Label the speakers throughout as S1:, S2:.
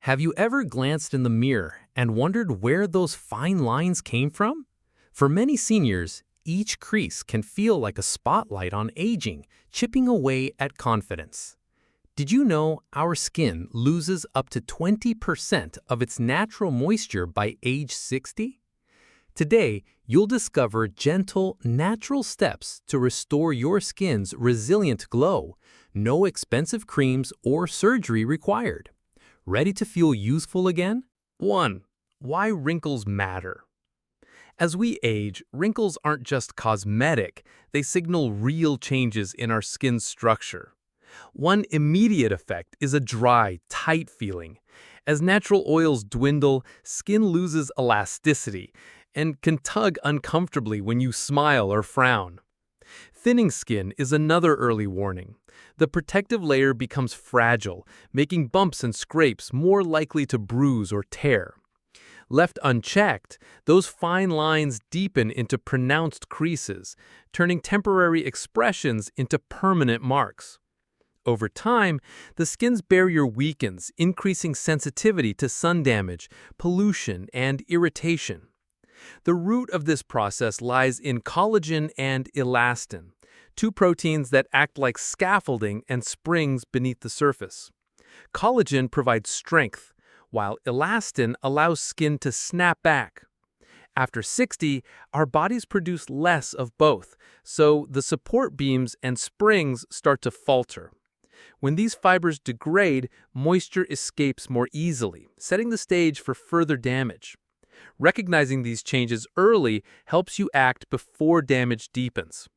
S1: Have you ever glanced in the mirror and wondered where those fine lines came from? For many seniors, each crease can feel like a spotlight on aging, chipping away at confidence. Did you know our skin loses up to 20% of its natural moisture by age 60? Today, you'll discover gentle, natural steps to restore your skin's resilient glow. No expensive creams or surgery required. Ready to feel youthful again? 1. Why wrinkles matter. As we age, wrinkles aren't just cosmetic, they signal real changes in our skin's structure. One immediate effect is a dry, tight feeling. As natural oils dwindle, skin loses elasticity and can tug uncomfortably when you smile or frown. Thinning skin is another early warning. The protective layer becomes fragile, making bumps and scrapes more likely to bruise or tear. Left unchecked, those fine lines deepen into pronounced creases, turning temporary expressions into permanent marks. Over time, the skin's barrier weakens, increasing sensitivity to sun damage, pollution, and irritation. The root of this process lies in collagen and elastin, two proteins that act like scaffolding and springs beneath the surface. Collagen provides strength, while elastin allows skin to snap back. After 60, our bodies produce less of both, so the support beams and springs start to falter. When these fibers degrade, moisture escapes more easily, setting the stage for further damage. Recognizing these changes early helps you act before damage deepens.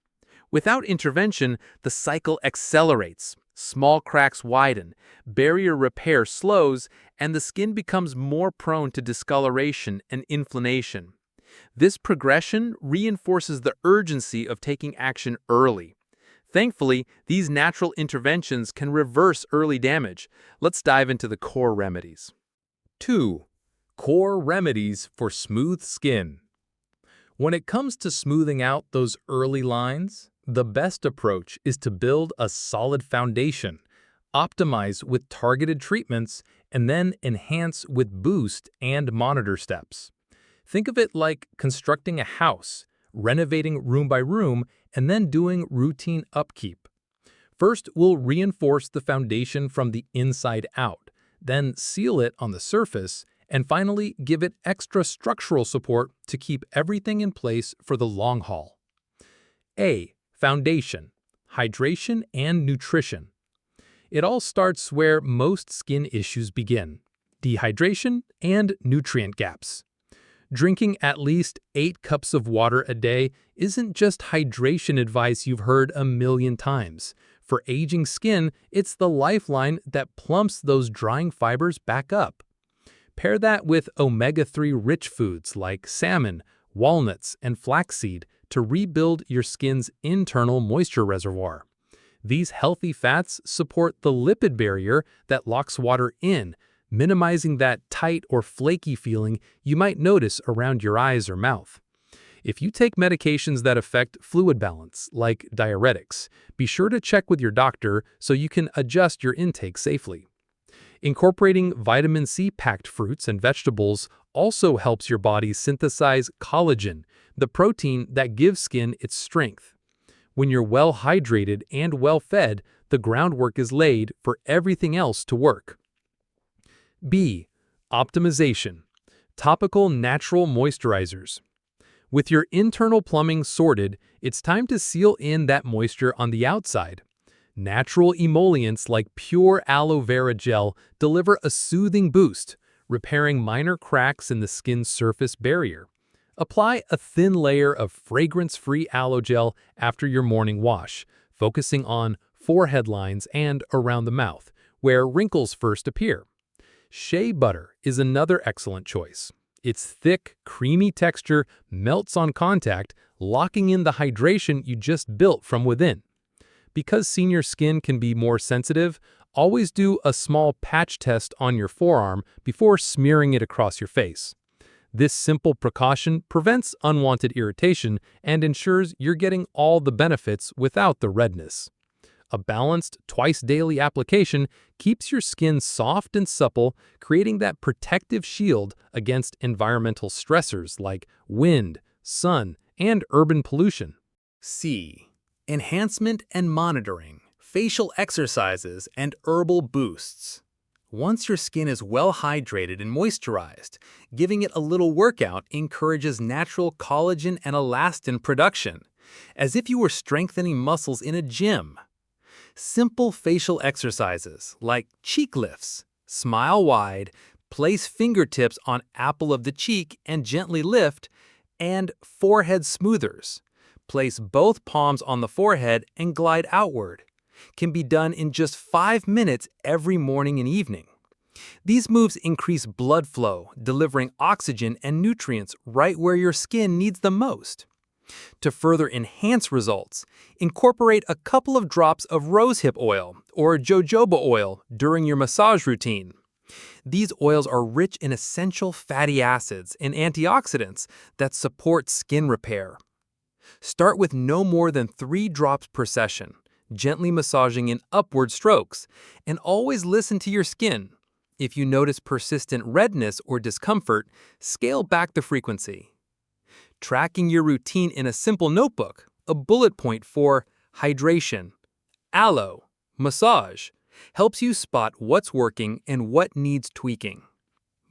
S1: Without intervention, the cycle accelerates. Small cracks widen, barrier repair slows, and the skin becomes more prone to discoloration and inflammation. This progression reinforces the urgency of taking action early. Thankfully, these natural interventions can reverse early damage. Let's dive into the core remedies. 2. Core remedies for smooth skin. When it comes to smoothing out those early lines, the best approach is to build a solid foundation, optimize with targeted treatments, and then enhance with boost and monitor steps. Think of it like constructing a house, renovating room by room, and then doing routine upkeep. First, we'll reinforce the foundation from the inside out, then seal it on the surface, and finally give it extra structural support to keep everything in place for the long haul. A. Foundation, hydration, and nutrition. It all starts where most skin issues begin: dehydration and nutrient gaps. Drinking at least 8 cups of water a day isn't just hydration advice you've heard a million times. For aging skin, it's the lifeline that plumps those drying fibers back up. Pair that with omega-3 rich foods like salmon, walnuts, and flaxseed to rebuild your skin's internal moisture reservoir. These healthy fats support the lipid barrier that locks water in, minimizing that tight or flaky feeling you might notice around your eyes or mouth. If you take medications that affect fluid balance, like diuretics, be sure to check with your doctor so you can adjust your intake safely. Incorporating vitamin C-packed fruits and vegetables also helps your body synthesize collagen, the protein that gives skin its strength. When you're well hydrated and well fed, the groundwork is laid for everything else to work. B. Optimization. Topical natural moisturizers. With your internal plumbing sorted, it's time to seal in that moisture on the outside. Natural emollients like pure aloe vera gel deliver a soothing boost, repairing minor cracks in the skin's surface barrier. Apply a thin layer of fragrance-free aloe gel after your morning wash, focusing on forehead lines and around the mouth, where wrinkles first appear. Shea butter is another excellent choice. Its thick, creamy texture melts on contact, locking in the hydration you just built from within. Because senior skin can be more sensitive, always do a small patch test on your forearm before smearing it across your face. This simple precaution prevents unwanted irritation and ensures you're getting all the benefits without the redness. A balanced, twice-daily application keeps your skin soft and supple, creating that protective shield against environmental stressors like wind, sun, and urban pollution. C. Enhancement and monitoring, facial exercises, and herbal boosts. Once your skin is well hydrated and moisturized, giving it a little workout encourages natural collagen and elastin production, as if you were strengthening muscles in a gym. Simple facial exercises like cheek lifts, smile wide, place fingertips on apple of the cheek and gently lift, and forehead smoothers. Place both palms on the forehead and glide outward. Can be done in just 5 minutes every morning and evening. These moves increase blood flow, delivering oxygen and nutrients right where your skin needs them most. To further enhance results, incorporate a couple of drops of rosehip oil or jojoba oil during your massage routine. These oils are rich in essential fatty acids and antioxidants that support skin repair. Start with no more than 3 drops per session, gently massaging in upward strokes, and always listen to your skin. If you notice persistent redness or discomfort, scale back the frequency. Tracking your routine in a simple notebook, a bullet point for hydration, aloe, massage, helps you spot what's working and what needs tweaking.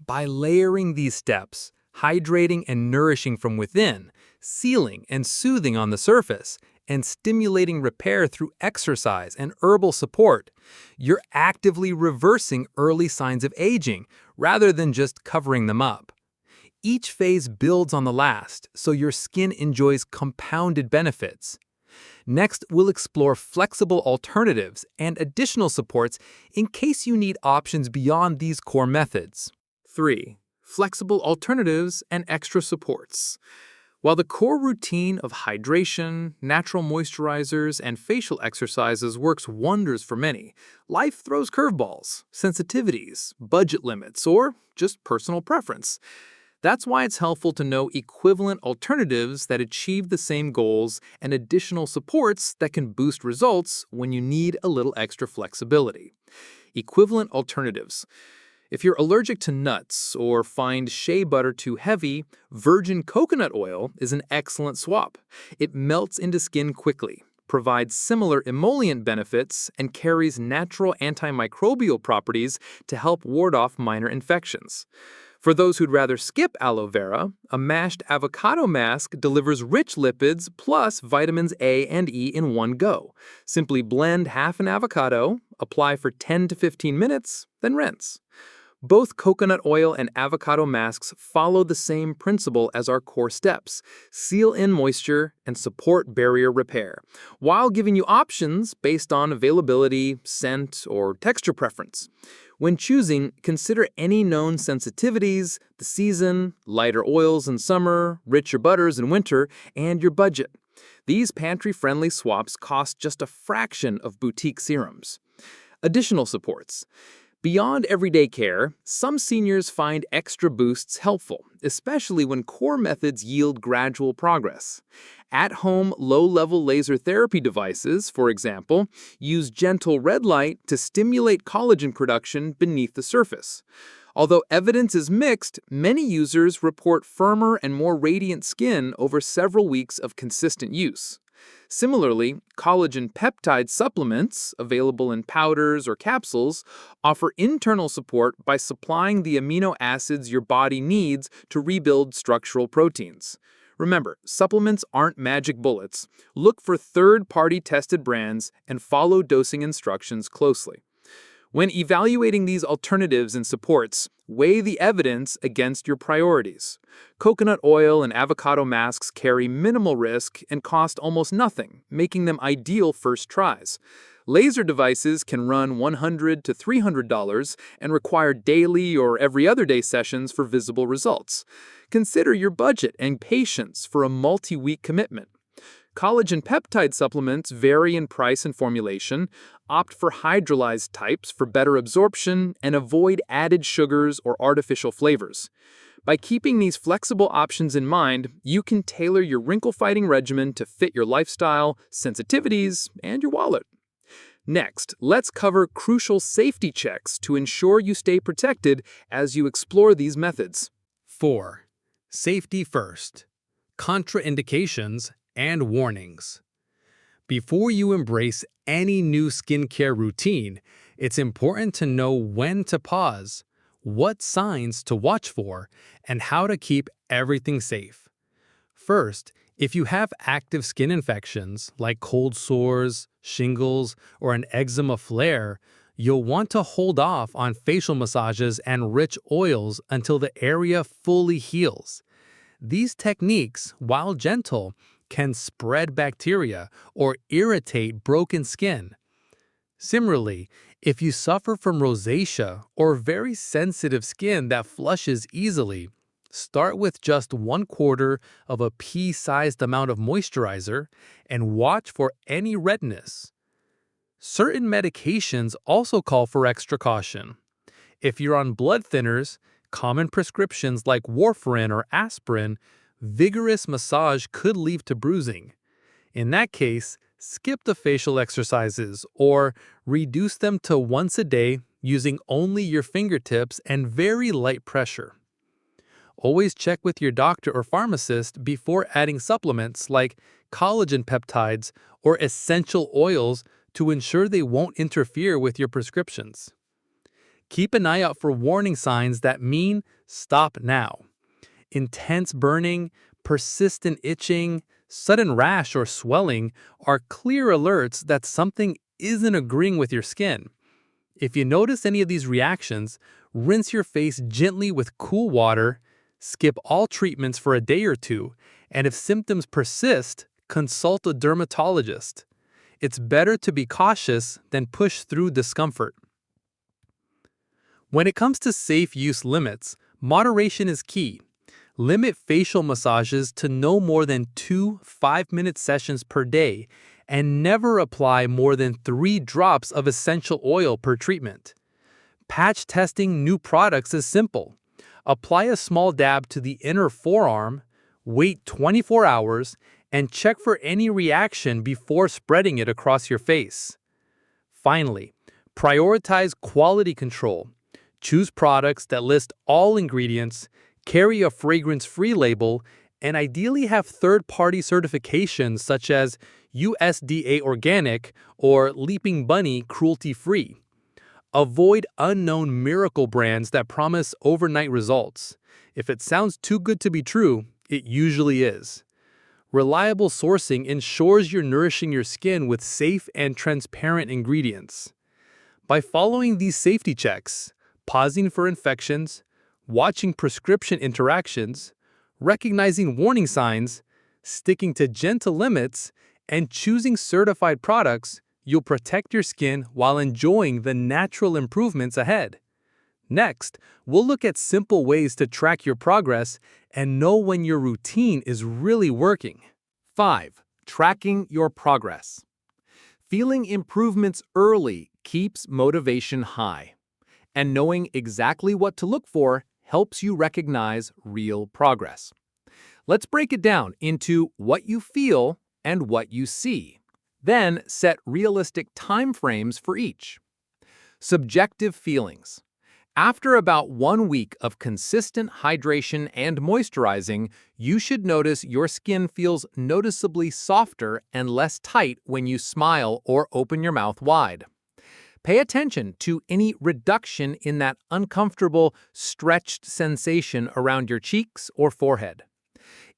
S1: By layering these steps, hydrating and nourishing from within, sealing and soothing on the surface, and stimulating repair through exercise and herbal support, you're actively reversing early signs of aging rather than just covering them up. Each phase builds on the last, so your skin enjoys compounded benefits. Next, we'll explore flexible alternatives and additional supports in case you need options beyond these core methods. 3. Flexible alternatives and extra supports. While the core routine of hydration, natural moisturizers, and facial exercises works wonders for many, life throws curveballs, sensitivities, budget limits, or just personal preference. That's why it's helpful to know equivalent alternatives that achieve the same goals and additional supports that can boost results when you need a little extra flexibility. Equivalent alternatives. If you're allergic to nuts or find shea butter too heavy, virgin coconut oil is an excellent swap. It melts into skin quickly, provides similar emollient benefits, and carries natural antimicrobial properties to help ward off minor infections. For those who'd rather skip aloe vera, a mashed avocado mask delivers rich lipids plus vitamins A and E in one go. Simply blend half an avocado, apply for 10 to 15 minutes, then rinse. Both coconut oil and avocado masks follow the same principle as our core steps: seal in moisture and support barrier repair, while giving you options based on availability, scent, or texture preference. When choosing, consider any known sensitivities, the season, lighter oils in summer, richer butters in winter, and your budget. These pantry-friendly swaps cost just a fraction of boutique serums. Additional supports. Beyond everyday care, some seniors find extra boosts helpful, especially when core methods yield gradual progress. At-home low-level laser therapy devices, for example, use gentle red light to stimulate collagen production beneath the surface. Although evidence is mixed, many users report firmer and more radiant skin over several weeks of consistent use. Similarly, collagen peptide supplements, available in powders or capsules, offer internal support by supplying the amino acids your body needs to rebuild structural proteins. Remember, supplements aren't magic bullets. Look for third-party tested brands and follow dosing instructions closely. When evaluating these alternatives and supports, weigh the evidence against your priorities. Coconut oil and avocado masks carry minimal risk and cost almost nothing, making them ideal first tries. Laser devices can run $100 to $300 and require daily or every other day sessions for visible results. Consider your budget and patience for a multi-week commitment. Collagen peptide supplements vary in price and formulation. Opt for hydrolyzed types for better absorption and avoid added sugars or artificial flavors. By keeping these flexible options in mind, you can tailor your wrinkle-fighting regimen to fit your lifestyle, sensitivities, and your wallet.
S2: Next, let's cover crucial safety checks to ensure you stay protected as you explore these methods.
S1: 4. Safety first. Contraindications and warnings. Before you embrace any new skincare routine, it's important to know when to pause, what signs to watch for, and how to keep everything safe. First, if you have active skin infections like cold sores, shingles, or an eczema flare, you'll want to hold off on facial massages and rich oils until the area fully heals. These techniques, while gentle, can spread bacteria or irritate broken skin. Similarly, if you suffer from rosacea or very sensitive skin that flushes easily, start with just 1/4 of a pea-sized amount of moisturizer and watch for any redness. Certain medications also call for extra caution. If you're on blood thinners, common prescriptions like warfarin or aspirin, vigorous massage could lead to bruising. In that case, skip the facial exercises or reduce them to once a day using only your fingertips and very light pressure. Always check with your doctor or pharmacist before adding supplements like collagen peptides or essential oils to ensure they won't interfere with your prescriptions. Keep an eye out for warning signs that mean stop now. Intense burning, persistent itching, sudden rash or swelling are clear alerts that something isn't agreeing with your skin. If you notice any of these reactions, rinse your face gently with cool water, skip all treatments for a day or two, and if symptoms persist, consult a dermatologist. It's better to be cautious than push through discomfort. When it comes to safe use limits, moderation is key. Limit facial massages to no more than 2 5-minute sessions per day, and never apply more than 3 drops of essential oil per treatment. Patch testing new products is simple. Apply a small dab to the inner forearm, wait 24 hours, and check for any reaction before spreading it across your face. Finally, prioritize quality control. Choose products that list all ingredients, carry a fragrance-free label, and ideally have third-party certifications such as USDA Organic or Leaping Bunny cruelty-free. Avoid unknown miracle brands that promise overnight results. If it sounds too good to be true, it usually is. Reliable sourcing ensures you're nourishing your skin with safe and transparent ingredients. By following these safety checks, pausing for infections, watching prescription interactions, recognizing warning signs, sticking to gentle limits, and choosing certified products, you'll protect your skin while enjoying the natural improvements ahead. Next, we'll look at simple ways to track your progress and know when your routine is really working.
S3: 5. Tracking your progress. Feeling improvements early keeps motivation high, and knowing exactly what to look for helps you recognize real progress. Let's break it down into what you feel and what you see. Then set realistic time frames for each. Subjective feelings. After about 1 week of consistent hydration and moisturizing, you should notice your skin feels noticeably softer and less tight when you smile or open your mouth wide. Pay attention to any reduction in that uncomfortable, stretched sensation around your cheeks or forehead.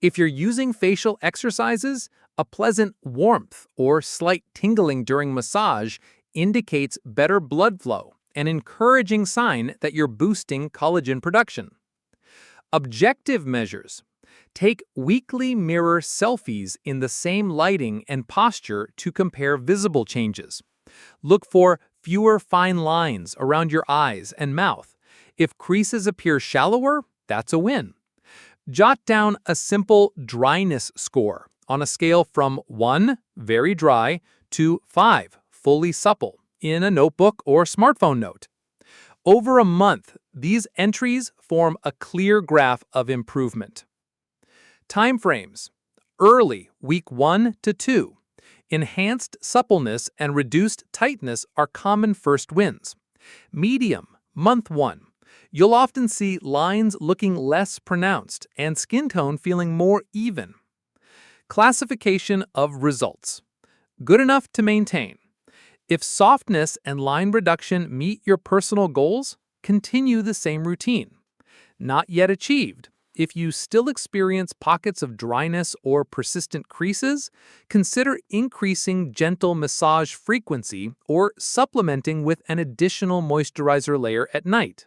S3: If you're using facial exercises, a pleasant warmth or slight tingling during massage indicates better blood flow, an encouraging sign that you're boosting collagen production. Objective measures. Take weekly mirror selfies in the same lighting and posture to compare visible changes. Look for fewer fine lines around your eyes and mouth. If creases appear shallower, that's a win. Jot down a simple dryness score on a scale from 1, very dry, to 5, fully supple, in a notebook or smartphone note. Over a month, these entries form a clear graph of improvement. Time frames. Early, week 1 to 2. Enhanced suppleness and reduced tightness are common first wins. Medium, month 1. You'll often see lines looking less pronounced and skin tone feeling more even. Classification of results. Good enough to maintain. If softness and line reduction meet your personal goals, continue the same routine. Not yet achieved. If you still experience pockets of dryness or persistent creases, consider increasing gentle massage frequency or supplementing with an additional moisturizer layer at night.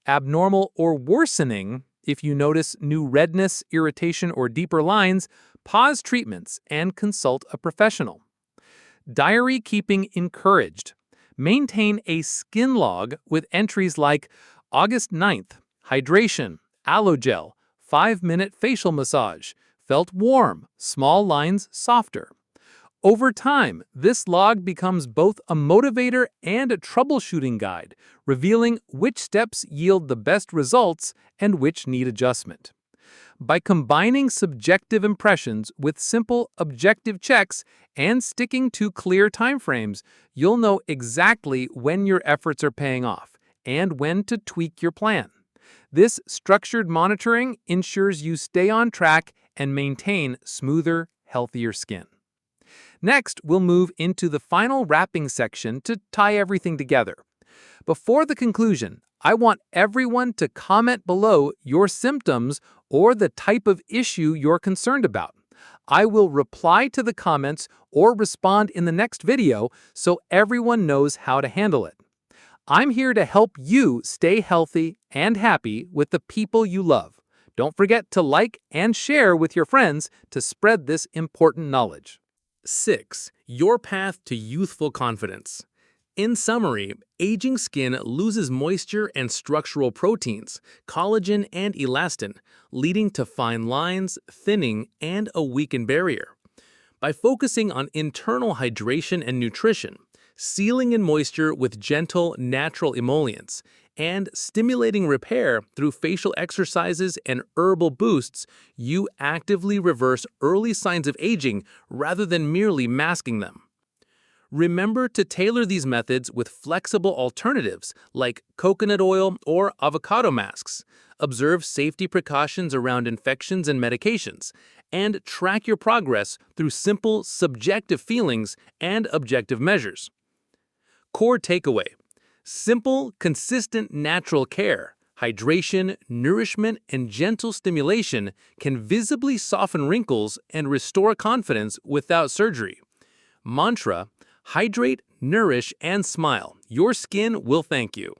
S3: Abnormal or worsening, if you notice new redness, irritation, or deeper lines, pause treatments and consult a professional. Diary keeping encouraged. Maintain a skin log with entries like August 9th, hydration, aloe gel, 5-minute facial massage, felt warm, small lines softer. Over time, this log becomes both a motivator and a troubleshooting guide, revealing which steps yield the best results and which need adjustment. By combining subjective impressions with simple, objective checks and sticking to clear timeframes, you'll know exactly when your efforts are paying off and when to tweak your plan. This structured monitoring ensures you stay on track and maintain smoother, healthier skin. Next, we'll move into the final wrapping section to tie everything together. Before the conclusion, I want everyone to comment below your symptoms or the type of issue you're concerned about. I will reply to the comments or respond in the next video so everyone knows how to handle it. I'm here to help you stay healthy and happy with the people you love. Don't forget to like and share with your friends to spread this important knowledge.
S1: 6. Your path to youthful confidence. In summary, aging skin loses moisture and structural proteins, collagen and elastin, leading to fine lines, thinning, and a weakened barrier. By focusing on internal hydration and nutrition, sealing in moisture with gentle, natural emollients, and stimulating repair through facial exercises and herbal boosts, you actively reverse early signs of aging rather than merely masking them. Remember to tailor these methods with flexible alternatives like coconut oil or avocado masks. Observe safety precautions around infections and medications, and track your progress through simple, subjective feelings and objective measures. Core takeaway: simple, consistent natural care, hydration, nourishment, and gentle stimulation can visibly soften wrinkles and restore confidence without surgery. Mantra: hydrate, nourish, and smile. Your skin will thank you.